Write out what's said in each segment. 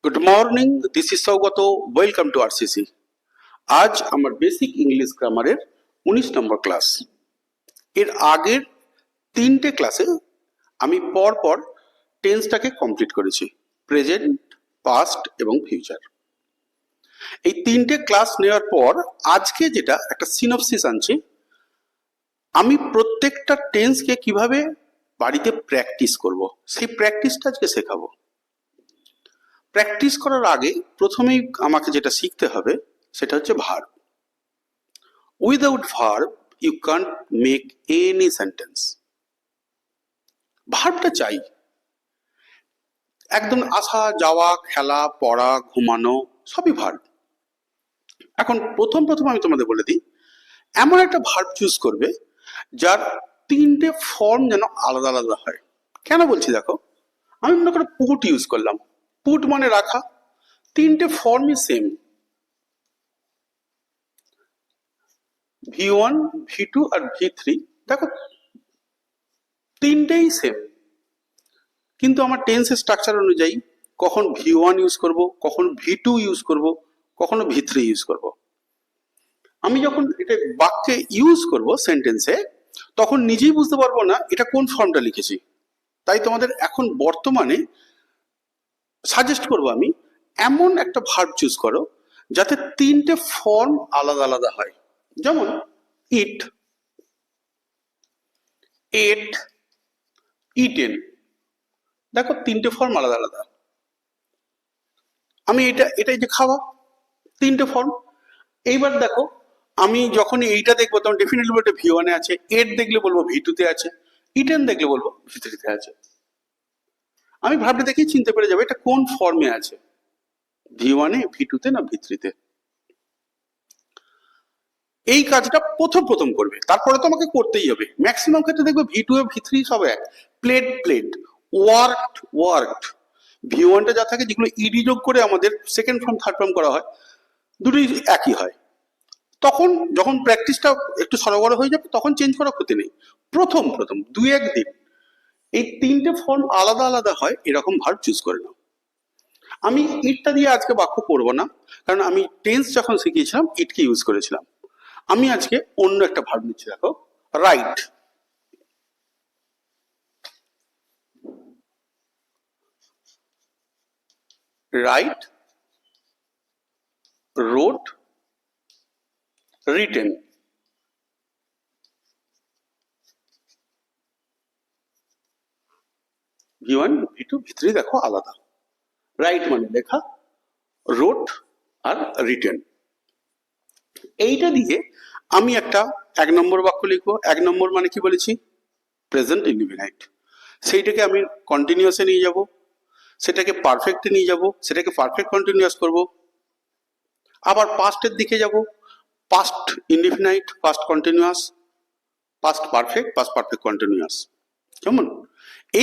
Good morning, this is Sougata. Welcome to RCC. আজ আমার basic English গ্রামারের 19 নম্বর ক্লাস। এর আগের 3টে ক্লাসে আমি পর টেন্সটাকে কমপ্লিট করেছি, প্রেজেন্ট, পাস্ট এবং ফিউচার। এই 3টে ক্লাস নেওয়ার পর আজকে যেটা একটা সিনপসিস আনছি, আমি প্রত্যেকটা টেন্সকে কিভাবে বাড়িতে প্র্যাকটিস করব, সেই প্র্যাকটিসটা আজকে শেখাবো। প্র্যাকটিস করার আগে প্রথমেই আমাকে যেটা শিখতে হবে সেটা হচ্ছে verb. Without verb you can't make any sentence. ভার্বটা চাই, একদম আসা যাওয়া, খেলা, পড়া, ঘুমানো সবই ভার্ব। এখন প্রথম আমি তোমাদের বলে দিই, এমন একটা ভার্ব চুজ করবে যার 3টে ফর্ম যেন আলাদা আলাদা হয়। কেন বলছি দেখো, আমি মনে করো পুট ইউজ করলাম। পুট মানে রাখা, 3টে ফর্মই সেম, V1, V2 আর V3। দেখো 3টেই সেম, কিন্তু আমার টেন্সের স্ট্রাকচার অনুযায়ী কখন V1 ইউজ করব, কখন V2 ইউজ করব, কখনো V3 ইউজ করব। আমি যখন এটা বাক্যে ইউজ করব সেন্টেন্সে, তখন নিজেই বুঝতে পারবো না এটা কোন ফর্মটা লিখেছি। তাই তোমাদের এখন বর্তমানে সাজেস্ট করব আমি, এমন একটা ভার্ব চুজ করো যাতে 3টে ফর্ম আলাদা আলাদা হয়। যেমন ইট, এট, ইটেন। দেখো 3টে ফর্ম আলাদা আলাদা। আমি এটাই যে খাওয়া, 3টে ফর্ম। এইবার দেখো, আমি যখন এইটা দেখবো তখন ডেফিনেটলি বলবো V1 এ আছে, এট দেখলে বলবো V2 তে আছে, ইটেন দেখলে বলবো V3 তে আছে। আমি ভাবতে দেখেই চিনতে পেরে যাবো এটা কোন ফর্মে আছে, V1 এ, V2 তে না V3 তে। এই কাজটা প্রথম করবে, তারপরে তো আমাকে করতেই হবে। ম্যাক্সিমাম ক্ষেত্রে দেখবে V2 এ V3 সব এক। Plate, worked. V1 টা যা থাকে, যেগুলো ইডি যোগ করে আমাদের সেকেন্ড ফর্ম থার্ড ফর্ম করা হয়, দুটোই একই হয়। তখন যখন প্র্যাকটিসটা একটু সরগর হয়ে যাবে তখন চেঞ্জ করার ক্ষতি নেই। প্রথম 2-1 দিন এই 3টে ফর্ম আলাদা আলাদা হয় এরকম ভার্ব চুজ করে নাও। আমি ইটটা দিয়ে আজকে বাক্য করব না, কারণ আমি টেন্স যখন শিখিয়েছিলাম ইটকে ইউজ করেছিলাম। আমি আজকে অন্য একটা ভার্ব নিচ্ছি। দেখো, right. Right, রোট, written. V1, V2, V3 দেখো আলাদা। রাইট মানে লেখা, রোট আর রিটেন। এইটা দিয়ে আমি একটা 1 নম্বর বাক্য লিখবো। 1 নম্বর মানে কি বলেছি, প্রেজেন্ট ইনডিফিনাইট। সেইটাকে আমি কন্টিনিউয়াসে নিয়ে যাব, সেটাকে পারফেক্টে নিয়ে যাব, সেটাকে পারফেক্ট কন্টিনিউয়াস করব। আবার পাস্টের দিকে যাব, past indefinite, past continuous, past perfect, past perfect continuous. কেমন?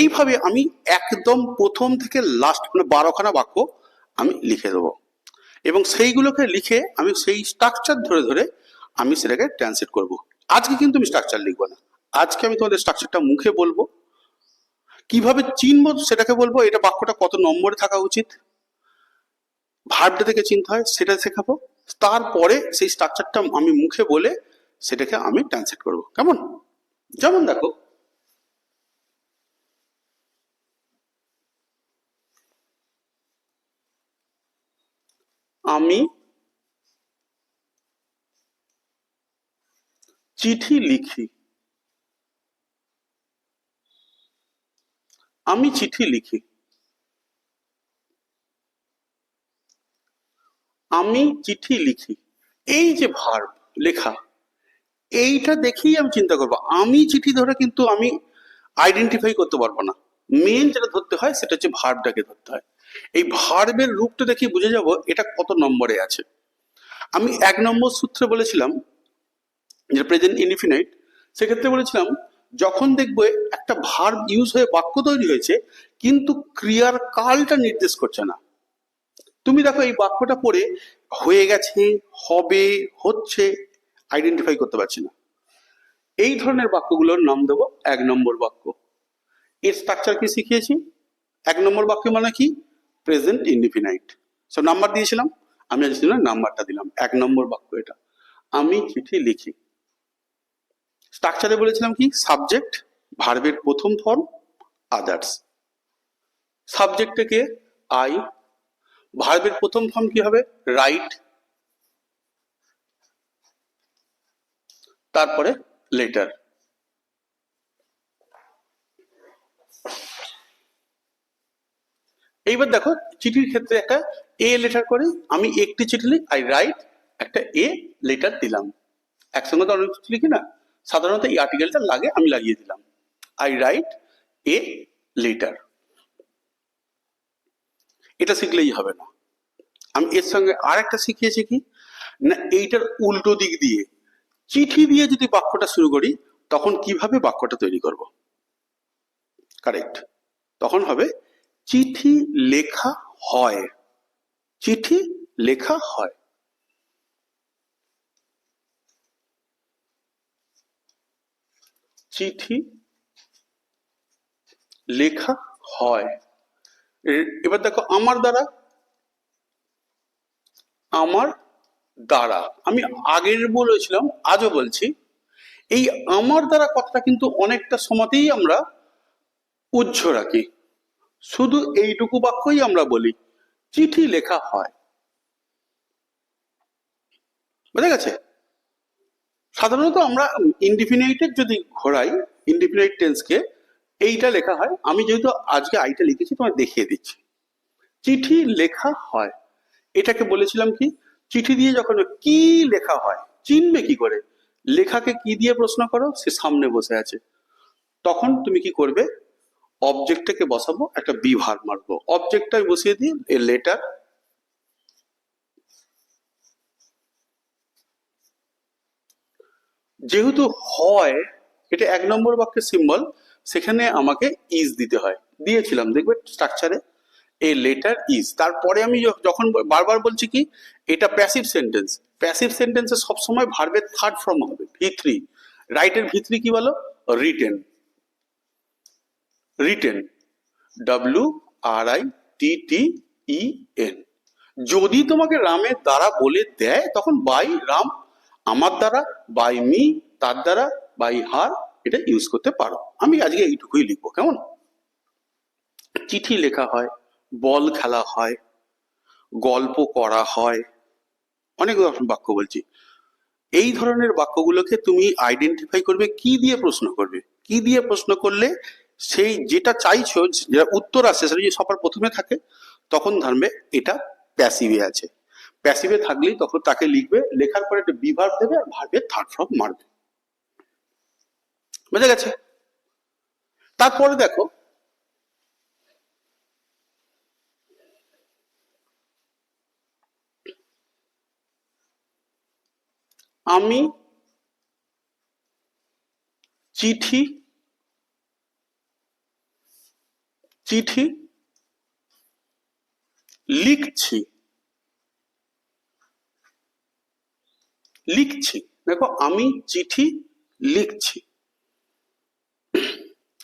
এইভাবে আমি একদম প্রথম থেকে লাস্ট মানে 12খানা বাক্য আমি লিখে দেবো, এবং সেইগুলোকে লিখে আমি সেই স্ট্রাকচার ধরে আমি সেটাকে ট্রান্সলেট করব। আজকে কিন্তু আমি স্ট্রাকচার লিখবো না, আজকে আমি তোমাদের স্ট্রাকচারটা মুখে বলবো। কিভাবে চিনবো সেটাকে বলবো, এটা বাক্যটা কত নম্বরে থাকা উচিত, ভার্বটা থেকে চিনতে হয় সেটা শেখাবো। তারপরে সেই স্ট্রাকচারটা আমি মুখে বলে সেটাকে আমি ট্রান্সলেট করবো। কেমন? যেমন দেখো, আমি চিঠি লিখি। আমি চিঠি লিখি। আমি চিঠি লিখি, এই যে ভার্ব লেখা, এইটা দেখেই আমি চিন্তা করবো। আমি চিঠি ধরে কিন্তু আমি আইডেন্টিফাই করতে পারবো না। মেন যেটা ধরতে হয় সেটা হচ্ছে ভার্বটাকে ধরতে হয়। এই ভার্বের রূপটা দেখে বুঝে যাব এটা কত নম্বরে আছে। আমি 1 নম্বর সূত্রে বলেছিলাম যে প্রেজেন্ট ইনডিফিনাইট, সেক্ষেত্রে বলেছিলাম যখন দেখবে একটা ভার্ব ইউজ হয়ে বাক্য তৈরি হয়েছে কিন্তু ক্রিয়ার কালটা নির্দেশ করছে না। তুমি দেখো এই বাক্যটা পড়ে হয়ে গেছে, হবে, হচ্ছে আইডেন্টিফাই করতে পারছি না। এই ধরনের বাক্যগুলোর নাম দেবো 1 নম্বর বাক্য। এর স্ট্রাকচার কি শিখিয়েছি? 1 নম্বর বাক্য মানে কি, প্রেজেন্ট ইনডিফিনাইট। সব নাম্বার দিয়েছিলাম, আমি আজ নাম্বারটা দিলাম। 1 নম্বর বাক্য এটা। আমি চিঠি লিখি। স্ট্রাকচারে বলেছিলাম কি, সাবজেক্ট, ভার্বের প্রথম ফর্ম, আদার্স। সাবজেক্টে কে? আই। ভার্বের প্রথম ফর্ম কি হবে? রাইট। তারপরে লেটার। এইবার দেখো চিঠির ক্ষেত্রে একটা এ লেটার করে, আমি একটি চিঠি লিখি, আই রাইট, একটা এ লেটার দিলাম। একসঙ্গে তো অনেক চিঠি লিখি না, সাধারণত এই আর্টিকেলটা লাগে, আমি লাগিয়ে দিলাম, আই রাইট এ লেটার। এটা শিখলেই হবে না, আমি এর সঙ্গে আর একটা শিখিয়েছি কি না, এইটার উল্টো দিক দিয়ে চিঠি দিয়ে যদি বাক্যটা শুরু করি তখন কিভাবে বাক্যটা তৈরি করব। কারেক্ট, তখন হবে চিঠি লেখা হয়। চিঠি লেখা হয়। চিঠি লেখা হয়। এবার দেখো আমার দ্বারা, আমার দ্বারা, আমি আগের বলেছিলাম আজও বলছি, এই আমার দ্বারা কথাটা কিন্তু অনেকটা সময়তেই আমরা উজ্জ রাখি, শুধু এইটুকু বাক্যই আমরা বলি চিঠি লেখা হয়। বুঝা গেছে? সাধারণত আমরা ইনডিফিনাইটের যদি ঘোরাই, ইনডিফিনাইট টেন্সকে, এইটা লেখা হয়। আমি যেহেতু আজকে আইটা লিখেছি তোমায় দেখিয়ে দিচ্ছি। চিঠি লেখা হয়, এটাকে বলেছিলাম কি, চিঠি দিয়ে যখন কি লেখা হয় চিনবে কি করে? লেখাকে কি দিয়ে প্রশ্ন করো, সে সামনে বসে আছে, তখন তুমি কি করবে, অবজেক্টটাকে বসাবো, একটা বি ভার্ব মারবো, অবজেক্টটা বসিয়ে দিয়ে এ লেটার। যেহেতু হয়, এটা 1 নম্বর বাক্যের সিম্বল, সেখানে আমাকে ইজ দিতে হয়, দিয়েছিলাম দেখবে স্ট্রাকচারে, এ লেটার ইজ। তারপরে আমি যখন বারবার বলছি কি, এটা প্যাসিভ সেন্টেন্স, প্যাসিভ সেন্টেন্সে সবসময় ভার্বের থার্ড ফর্ম হবে ভি3। রাইটের ভি3 কি বলো? রিটেন। Written, WRITTEN। যদি তোমাকে রামের দ্বারা বলে দেয় তখন বাই রাম, আমার দ্বারা, বাই মি, তার দ্বারা, বাই হার, এটা ইউজ করতে পারো। আমি আজকে এইটুকুই লিখবো, কেমন? চিঠি লেখা হয়, বল খেলা হয়, গল্প করা হয়, অনেক ধরনের বাক্য বলছি। এই ধরনের বাক্যগুলোকে তুমি আইডেন্টিফাই করবে, কি দিয়ে প্রশ্ন করবে, কি দিয়ে প্রশ্ন করলে সেই যেটা চাইছো, যেটা উত্তর আসছে সেটা যদি সবার প্রথমে থাকে তখন ধরবে এটা প্যাসিভে আছে। প্যাসিভে থাকলেই তখন তাকে লিখবে, লেখার পরে একটা বিভার্ব দেবে আর ভার্বের থার্ড ফর্ম মারবে। বুঝা গেছে? তারপরে দেখো, আমি চিঠি চিঠি লিখছি। লিখছি, দেখো আমি চিঠি লিখছি।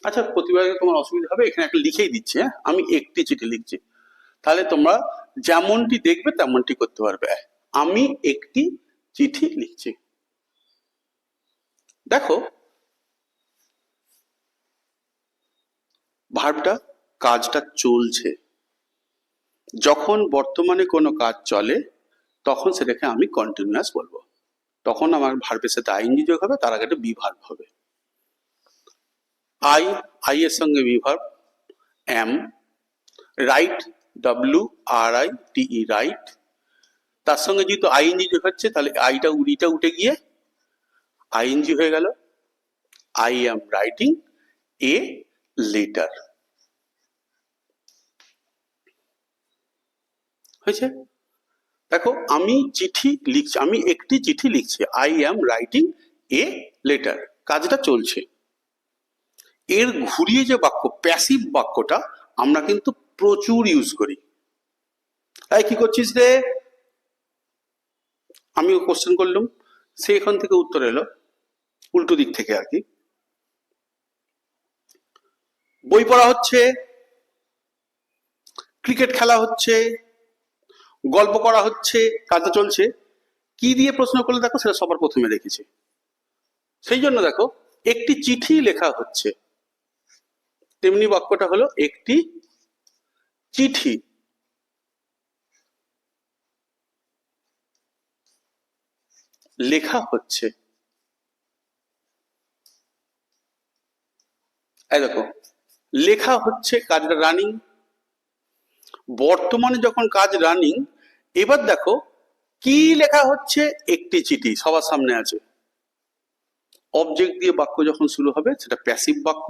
আচ্ছা, প্রতিবারে তোমার অসুবিধা হবে, এখানে একটা লিখেই দিচ্ছি, হ্যাঁ, আমি একটি চিঠি লিখছি। তাহলে তোমরা যেমনটি দেখবে তেমনটি করতে পারবে। আমি একটি চিঠি লিখছি। দেখো ভার্বটা, কাজটা চলছে। যখন বর্তমানে কোনো কাজ চলে তখন সেটাকে আমি কন্টিনিউয়াস বলবো, তখন আমার ভার্বের সাথে আইএনজি যোগ হবে, তার আগে একটা বি ভার্ব হবে। আই, আই এর সঙ্গে be verb, am. Right, WRITE, right. তার সঙ্গে যেহেতু আইএনজি যোগ হচ্ছে তাহলে আইটা উড়িটা উঠে গিয়ে আইএনজি হয়ে গেল, I am writing a letter. হয়েছে? দেখো আমি চিঠি লিখছি, আমি একটি চিঠি লিখছি, I am writing a letter, কাজটা চলছে। এর ঘুরিয়ে যে বাক্য, প্যাসিভ বাক্যটা আমরা কিন্তু প্রচুর ইউজ করি। তাই কি করছিস রে, আমি কোশ্চেন করলাম, সে এখান থেকে উত্তর এলো উল্টো দিক থেকে আর কি। বই পড়া হচ্ছে, ক্রিকেট খেলা হচ্ছে, গল্প করা হচ্ছে, কাজটা চলছে, কি দিয়ে প্রশ্ন করলে দেখো সেটা সবার প্রথমে রেখেছে। সেই জন্য দেখো একটি চিঠি লেখা হচ্ছে, তেমনি বাক্যটা হলো একটি চিঠি লেখা হচ্ছে। এই দেখো লেখা হচ্ছে, কাজটা রানিং, বর্তমানে যখন কাজ রানিং। এবার দেখো কি লেখা হচ্ছে, একটি চিঠি সবার সামনে আছে। অবজেক্ট দিয়ে বাক্য যখন শুরু হবে সেটা প্যাসিভ বাক্য।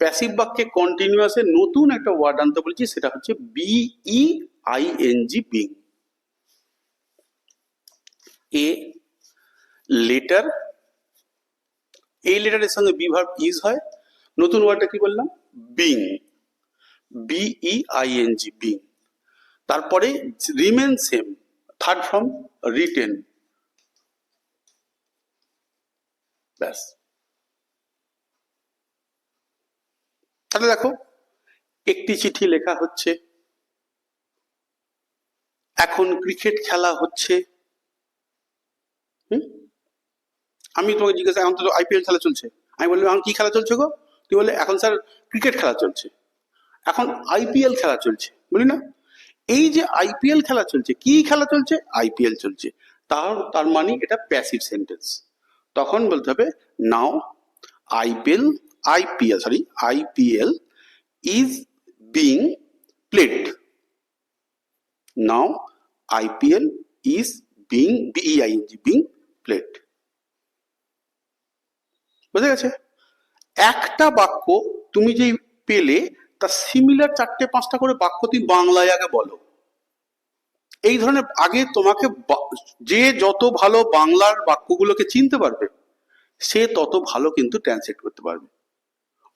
প্যাসিভ বাক্যে কন্টিনিউয়াসে নতুন একটা ওয়ার্ড আনতে বলেছি, সেটা হচ্ছে BEING, বিং। এ লেটার, এই লেটারের সঙ্গে বি ভার্ব ইজ হয়, নতুন ওয়ার্ডটা কি বললাম, বিং, BEING, বিং। তারপরে remain same, third form written, ব্যাস। তাহলে দেখো একটি চিঠি লেখা হচ্ছে, এখন ক্রিকেট খেলা হচ্ছে। আমি তোমাকে জিজ্ঞাসা, এখন তো IPL খেলা চলছে, আমি বললাম এখন কি খেলা চলছে গো, তুই বলে এখন স্যার ক্রিকেট খেলা চলছে। এখন IPL খেলা চলছে, বলি না, এই যে IPL খেলা চলছে, কি খেলা চলছে, IPL চলছে, তার মানে এটা প্যাসিভ সেন্টেন্স। তখন বলতে হবে নাও IPL is being played. Now IPL is being being played. বুঝে গেছে? একটা বাক্য তুমি যে পেলে তার সিমিলার 4-5টা করে বাক্য তুমি বাংলায় আগে বলো। এই ধরনের আগে তোমাকে যে যত ভালো বাংলার বাক্যগুলোকে চিনতে পারবে সে তত ভালো কিন্তু ট্রান্সলেট করতে পারবে।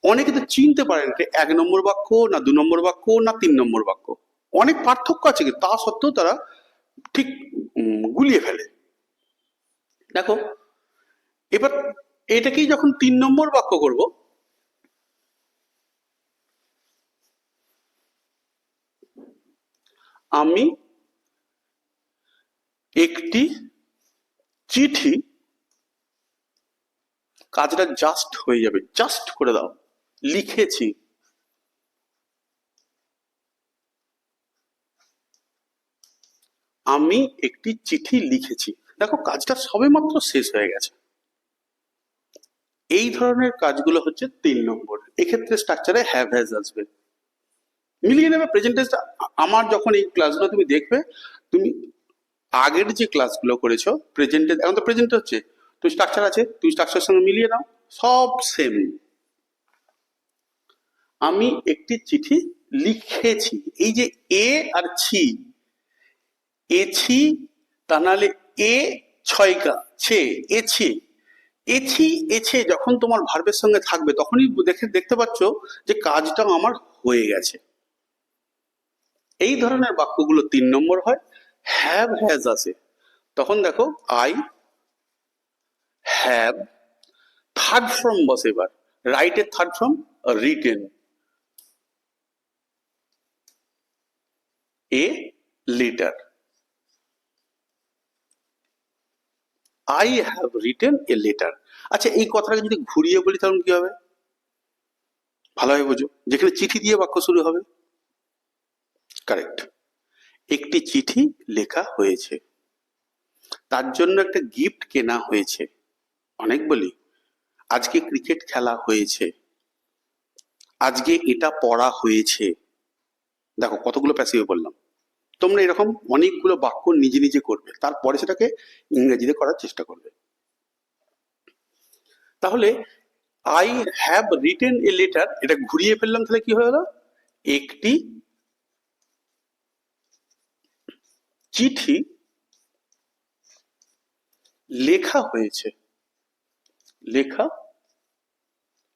অনেকে তো চিনতে পারেন 1 নম্বর বাক্য না 2 নম্বর বাক্য না 3 নম্বর বাক্য, অনেক পার্থক্য আছে, কিন্তু তা সত্ত্বেও তারা ঠিক গুলিয়ে ফেলে। দেখো এবার এটাকেই যখন 3 নম্বর বাক্য করব, আমি একটি চিঠি, কাজটা জাস্ট হয়ে যাবে, জাস্ট করে দাও, লিখেছি। আমি একটি চিঠি লিখেছি, দেখো কাজটা সবেমাত্র শেষ হয়ে গেছে। এই ধরনের কাজগুলো হচ্ছে 3 নম্বর। এক্ষেত্রে স্ট্রাকচারে হ্যাভ হ্যাজ আসবে, মিলিয়ে নেবে প্রেজেন্ট টেন্সটা। আমার যখন এই ক্লাসগুলো তুমি দেখবে, তুমি আগের যে ক্লাসগুলো করেছো প্রেজেন্ট টেন্স, এখন তো প্রেজেন্ট হচ্ছে, তো স্ট্রাকচার আছে, তুমি স্ট্রাকচারের সঙ্গে মিলিয়ে নাও, সব সেম। আমি একটি চিঠি লিখেছি, এই যে এ আর ছি, এছি, তা নাহলে এ ছয়কা ছে, এছি, এছি এছে যখন তোমার ভার্বের সঙ্গে থাকবে তখনই দেখতে পাচ্ছ যে কাজটা আমার হয়ে গেছে। এই ধরনের বাক্যগুলো 3 নম্বর হয়। হ্যাভ হ্যাজ আসে, তখন দেখো আই হ্যাভ, থার্ড ফর্ম বসে, এবার রাইটের third form written, a letter, I have written a letter. আচ্ছা এই কথাটাকে যদি ঘুরিয়ে বলি তখন কি হবে, ভালোভাবে বোঝো, যেখানে চিঠি দিয়ে বাক্য শুরু হবে। কারেক্ট, একটি চিঠি লেখা হয়েছে, তার জন্য একটা গিফট কেনা হয়েছে। অনেক বলি আজকে ক্রিকেট খেলা হয়েছে, আজকে এটা পড়া হয়েছে। দেখো কতগুলো প্যাসিভে বললাম। তোমরা এরকম অনেকগুলো বাক্য নিজে নিজে করবে, তারপরে সেটাকে ইংরেজিতে করার চেষ্টা করবে। তাহলে I have written a letter, এটা ঘুরিয়ে ফেললাম, তাহলে কি হয়ে গেল, একটি চিঠি লেখা হয়েছে, লেখা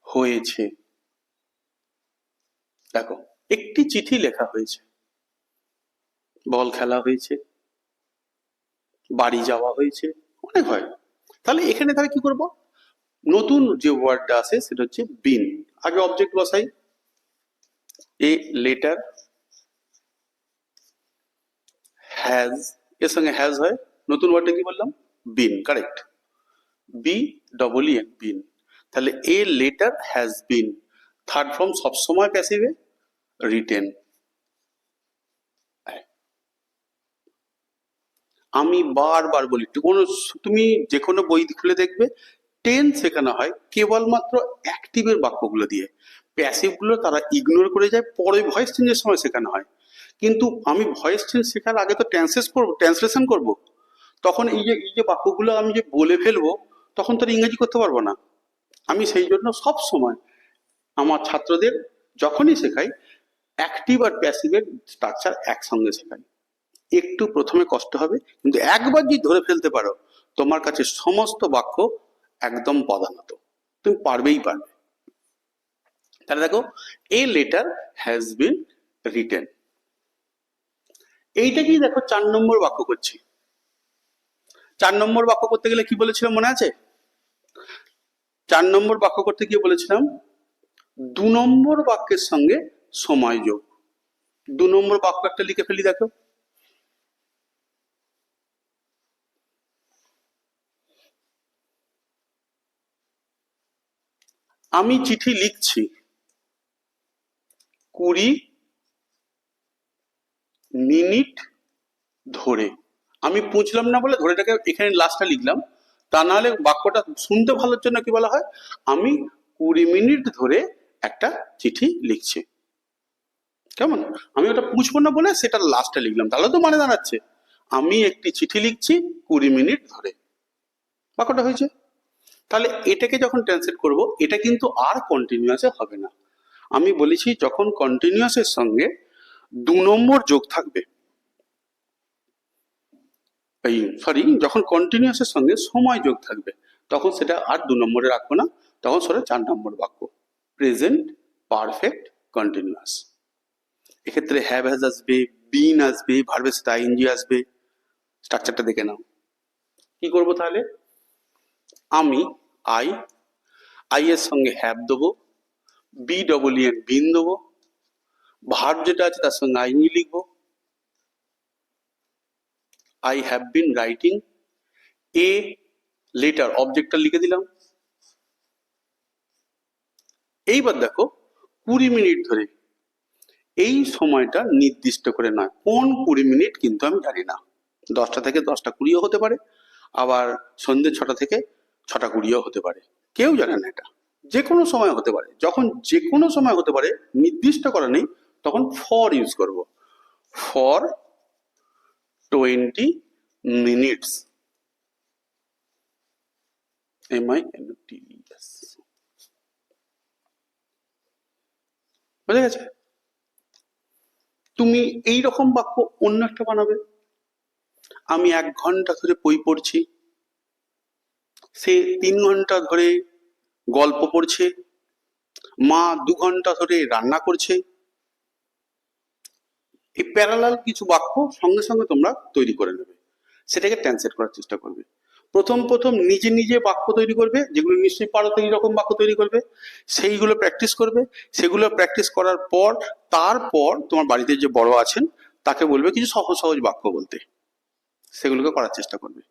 হয়েছে। দেখো একটি চিঠি লেখা হয়েছে, বল খেলা হয়েছে, বাড়ি যাওয়া হয়েছে, অনেক হয়। তাহলে এখানে তাহলে কি করব, নতুন যে ওয়ার্ডটা আছে সেটা হচ্ছে বিন। আগে অবজেক্ট বসাই, এ লেটার হ্যাজ, এর সঙ্গে হ্যাজ হয়, নতুন ওয়ার্ডটা কি বললাম, বিন, কারেক্ট, বি ডবল এন, বিন। তাহলে এ letter has bin, third form সবসময় প্যাসিভে, রিটেন। আমি বারবার বলি, তুমি যে কোনো বই খুলে দেখবে টেন্স শেখানো হয় কেবলমাত্র অ্যাক্টিভের বাক্যগুলো দিয়ে, প্যাসিভ গুলো তারা ইগনোর করে যায়, পরে ভয়েস চেঞ্জের সময় শেখানো হয়। কিন্তু আমি ভয়েস চেঞ্জ শেখার আগে তো ট্রান্সলেশন করব, তখন এই যে বাক্যগুলো আমি যে বলে ফেলবো, তখন তো আর ইংরেজি করতে পারবো না। আমি সেই জন্য সব সময় আমার ছাত্রদের যখনই শেখাই অ্যাক্টিভ আর প্যাসিভের স্ট্রাকচার একসঙ্গে শেখাই। একটু প্রথমে কষ্ট হবে, কিন্তু একবার যদি ধরে ফেলতে পারো, তোমার কাছে সমস্ত বাক্য একদম পদানত, তুমি পারবেই পারবে। তাহলে দেখো, a letter has been written, এইটাকেই দেখো 4 নম্বর বাক্য করছি। 4 নম্বর বাক্য করতে গেলে কি বলেছিলাম মনে আছে? 4 নম্বর বাক্য করতে গিয়ে বলেছিলাম 2 নম্বর বাক্যের সঙ্গে সময় যোগ। 2 নম্বর বাক্য একটা লিখে ফেলি, দেখো, আমি চিঠি লিখছি 20 মিনিট ধরে। আমি পুঁছলাম না বলে ধরেটাকে এখানে লাস্টটা লিখলাম, তা নাহলে বাক্যটা শুনতে ভালোর জন্য কি বলা হয়, আমি 20 মিনিট ধরে একটা চিঠি লিখছি। কেমন? আমি ওটা পুঁছবো না বলে সেটা লাস্টে লিখলাম, তাহলে তো মানে দাঁড়াচ্ছে আমি একটি চিঠি লিখছি 20 মিনিট ধরে, বাক্যটা হয়েছে। তাহলে এটাকে যখন ট্রান্সলেট করব, এটা কিন্তু আর কন্টিনিউয়াসে হবে না। আমি বলেছি যখন কন্টিনিউয়াসের সঙ্গে 2 নম্বর যোগ থাকবে, যখন কন্টিনিউয়াসের সঙ্গে সময় যোগ থাকবে, তখন সেটা আর 2 নম্বরে রাখবো না, তখন সেটা 4 নম্বর বাক্য, প্রেজেন্ট পারফেক্ট কন্টিনিউয়াস। এক্ষেত্রে হ্যাভ হ্যাজ আসবে, বিন আসবে, ভার্বের সাথে আইএনজি আসবে। স্ট্রাকচারটা দেখে নাও। কি করব তাহলে? আমি আই এর সঙ্গে হ্যাভ দেবো, বি ডবল এন বিন দেবো, ভার্ব যেটা আছে তার সঙ্গে আইএনজি লিখবো, I have been writing, a letter অবজেক্টটা লিখে দিলাম। এইবার দেখো 20 মিনিট ধরে, এই সময়টা নির্দিষ্ট করে নয়, কোন 20 মিনিট কিন্তু আমি জানি না, 10টা থেকে 10টা 20ও হতে পারে, আবার সন্ধ্যে 6টা থেকে 6টা 20ও হতে পারে, কেউ জানে না, এটা যে কোনো সময় হতে পারে। যখন যে কোনো সময় হতে পারে নির্দিষ্ট করা নেই, তখন ফর ইউজ করব, ফর 20 মিনিটস, MINUTS, বুঝে গেছে? তুমি এই রকম বাক্য অন্য একটা বানাবে, আমি 1 ঘন্টা ধরে বই পড়ছি, সে 3 ঘন্টা ধরে গল্প পড়ছে, মা 2 ঘন্টা ধরে রান্না করছে। এই প্যারালাল কিছু বাক্য সঙ্গে সঙ্গে তোমরা তৈরি করে নেবে, সেটাকে ট্রান্সলেট করার চেষ্টা করবে। প্রথম প্রথম নিজে নিজে বাক্য তৈরি করবে, যেগুলো নিশ্চয়ই পারো তো এইরকম বাক্য তৈরি করবে, সেইগুলো প্র্যাকটিস করবে। সেগুলো প্র্যাকটিস করার পর তারপর তোমার বাড়িতে যে বড় আছেন তাকে বলবে কিছু সহজ সহজ বাক্য বলতে, সেগুলোকে করার চেষ্টা করবে,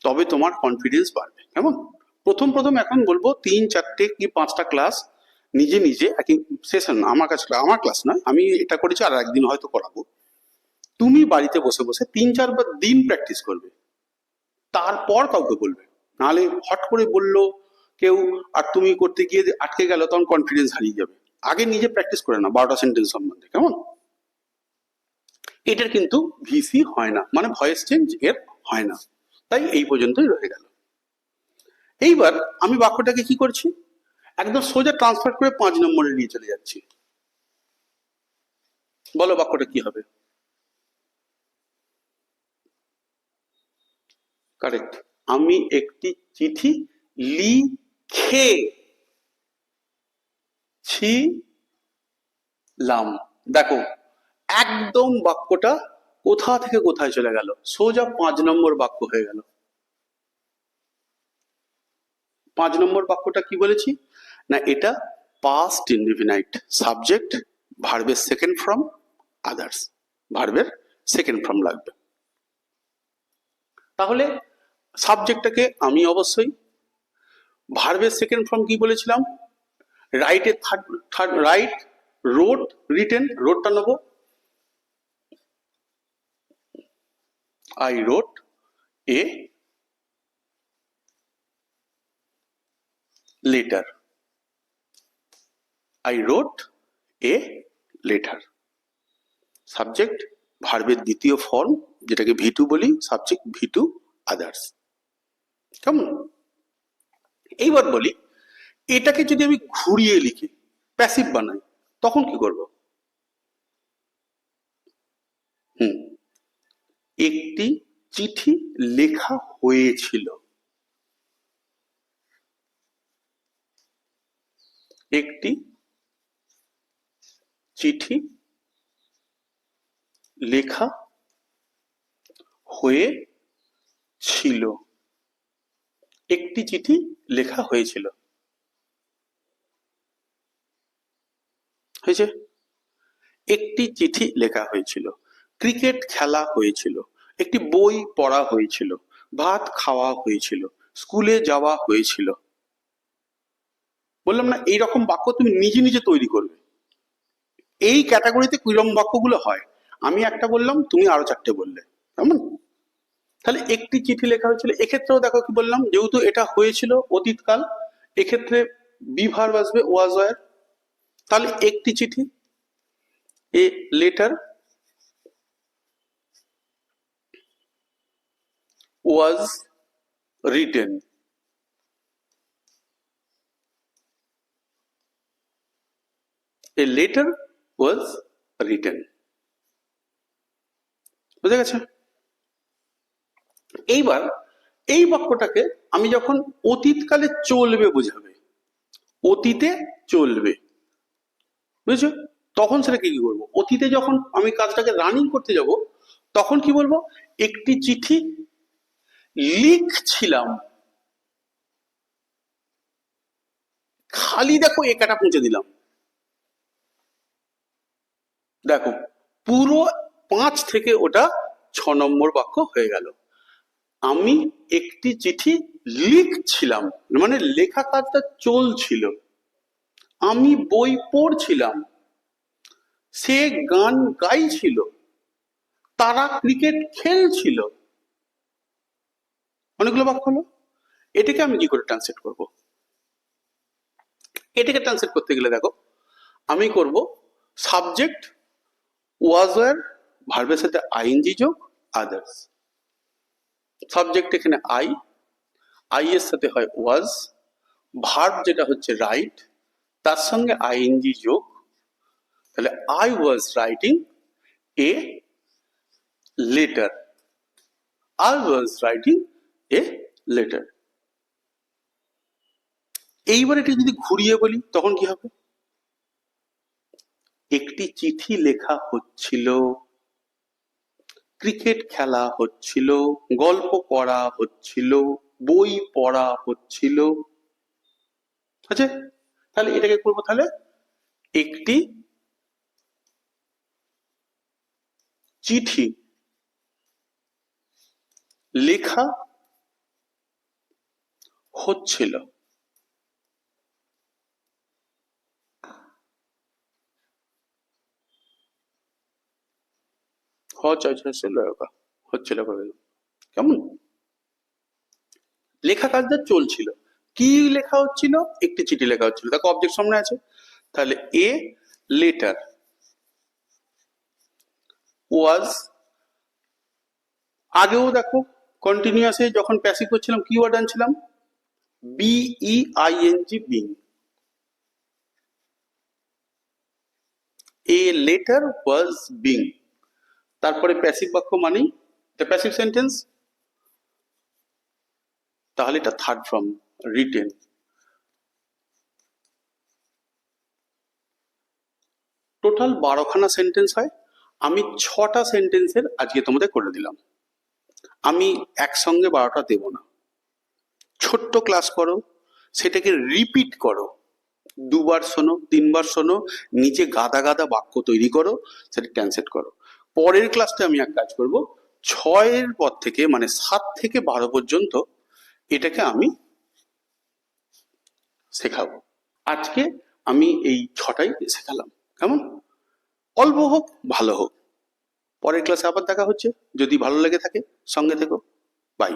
তবে তোমার কনফিডেন্স বাড়বে। কেমন? প্রথম প্রথম এখন বলবো 3-4টে কি 5টা ক্লাস নিজে নিজে, একই সেশন, আমার কাছে আমার ক্লাস নয়, আমি এটা করেছি, আর একদিন হয়তো করাবো, তুমি বাড়িতে বসে বসে 3-4 দিন প্র্যাকটিস করবে, তারপর কাউকে বলবে। নাহলে হট করে বললো কেউ আর তুমি করতে গিয়ে আটকে গেল, তখন কনফিডেন্স হারিয়ে যাবে। আগে নিজে প্র্যাকটিস করে না 12টা সেন্টেন্স সম্বন্ধে। কেমন? এটার কিন্তু ভিসি হয় না, মানে ভয়েস চেঞ্জ এর হয় না, তাই এই পর্যন্তই রয়ে গেল। এইবার আমি বাক্যটাকে কি করছি, একদম সোজা ট্রান্সফার করে 5 নম্বরে নিয়ে চলে যাচ্ছি। বলো বাক্যটা কি হবে? কারেক্ট, আমি একটি চিঠি লিখেছিলাম। দেখো একদম বাক্যটা কোথা থেকে কোথায় চলে গেল, সোজা 5 নম্বর বাক্য হয়ে গেল। 5 নম্বর বাক্যটা কি বলেছি না, এটা পাস্ট ইনডিফিনাইট, সাবজেক্ট, ভার্বের সেকেন্ড ফর্ম, আদার্স, ভার্বের সেকেন্ড ফর্ম লাগবে। তাহলে সাবজেক্টটাকে আমি অবশ্যই ভার্বের সেকেন্ড ফর্ম কি বলেছিলাম, রাইটের থার্ড রাইট, রোট, রিটেন। রোটটা নেবো, I wrote a letter. I wrote a letter. Subject ভার্বের দ্বিতীয় ফর্ম, যেটাকে V2 বলি, সাবজেক্ট V2 আদার্স। কেমন? এইবার বলি, এটাকে যদি আমি ঘুরিয়ে লিখি, প্যাসিভ বানাই, তখন কি করব? একটি চিঠি লেখা হয়েছিল। একটি চিঠি লেখা হয়েছিল। একটি চিঠি লেখা হয়েছিল। হয়েছে? একটি চিঠি লেখা হয়েছিল, ক্রিকেট খেলা হয়েছিল, একটি বই পড়া হয়েছিল, ভাত খাওয়া হয়েছিল, স্কুলে যাওয়া হয়েছিল। বললাম না, এইরকম বাক্য তুমি নিজে নিজে তৈরি করবে। এই ক্যাটাগরিতে কিরকম বাক্যগুলো হয়, আমি একটা বললাম, তুমি আরো চারটে বললে, কেমন? তাহলে একটি চিঠি লেখা হয়েছিল, এক্ষেত্রেও দেখো কি বললাম, যেহেতু এটা হয়েছিল অতীতকাল, এক্ষেত্রে বি ভার্ব আসবে, ওয়াজ ওয়্যার। তাহলে একটি চিঠি, a letter was written. A letter was written. বুঝে গেছে? এইবার এই বাক্যটাকে আমি যখন অতীতকালে চলবে বোঝাবে, অতীতে চলবে, বুঝছো? তখন সেটা কি করবো? অতীতে যখন আমি কাজটাকে রানিং করতে যাব, তখন কি বলবো? একটি চিঠি লিখছিলাম। খালি দেখো একাটা পৌঁছে দিলাম, দেখো পুরো 5 থেকে ওটা 6 নম্বর বাক্য হয়ে গেল। আমি একটি চিঠি লিখছিলাম, মানে লেখা কাজটা চলছিল। আমি বই পড়ছিলাম, সে গান গাইছিল, তারা ক্রিকেট খেলছিল। অনেকগুলো বাক্য হলো। এটাকে আমি কি করে ট্রান্সলেট করব? এটাকে ট্রান্সলেট করতে গেলে দেখো, আমি করব সাবজেক্ট ওয়াজ ওয়্যার, ভার্বের সাথে আইএনজি যোগ, আদার্স। সাবজেক্ট এখানে আই এর সাথে হয় ওয়াজ, ভার্ব যেটা হচ্ছে রাইট, তার সঙ্গে আইএনজি যোগ। তাহলে I was writing a letter. I was writing a letter. এইবার এটি যদি ঘুরিয়ে বলি, তখন কি হবে? একটি চিঠি লেখা হচ্ছিল, ক্রিকেট খেলা হচ্ছিল, গল্প পড়া হচ্ছিল, বই পড়া হচ্ছিল। আচ্ছা, তাহলে এটাকে করবো, তাহলে একটি চিঠি লেখা হচ্ছিল। হচ্ছিল কেমন? লেখা কাজটা চলছিল। কি লেখা হচ্ছিল? একটি চিঠি লেখা হচ্ছিল। দেখো অবজেক্ট সামনে আছে, তাহলে এ লেটার ওয়াজ। আগেও দেখো কন্টিনিউয়াসে যখন প্যাসিভ করছিলাম কি ওয়ার্ড আনছিলাম? B E I N G, being. A letter was being. তারপরে প্যাসিভ বাক্য মানেই প্যাসিভ সেন্টেন্স, তাহলে এটা থার্ড ফর্ম, রিটেন। টোটাল 12খানা সেন্টেন্স হয়। আমি 6টা সেন্টেন্সের আজকে তোমাদের করে দিলাম। আমি একসঙ্গে 12টা দেব না, ছোট্ট ক্লাস করো, সেটাকে রিপিট করো, 2বার শোনো, 3বার শোনো, নিজে গাদা গাদা বাক্য তৈরি করো, সেটা ট্রান্সলেট করো। পরের ক্লাসে আমি এক কাজ করব, 6-এর পর থেকে মানে 7 থেকে 12 পর্যন্ত এটাকে আমি শেখাবো। আজকে আমি এই 6টাই শেখালাম। কেমন? অল্প হোক ভালো হোক। পরের ক্লাসে আবার দেখা হচ্ছে। যদি ভালো লেগে থাকে সঙ্গে থেকো। বাই।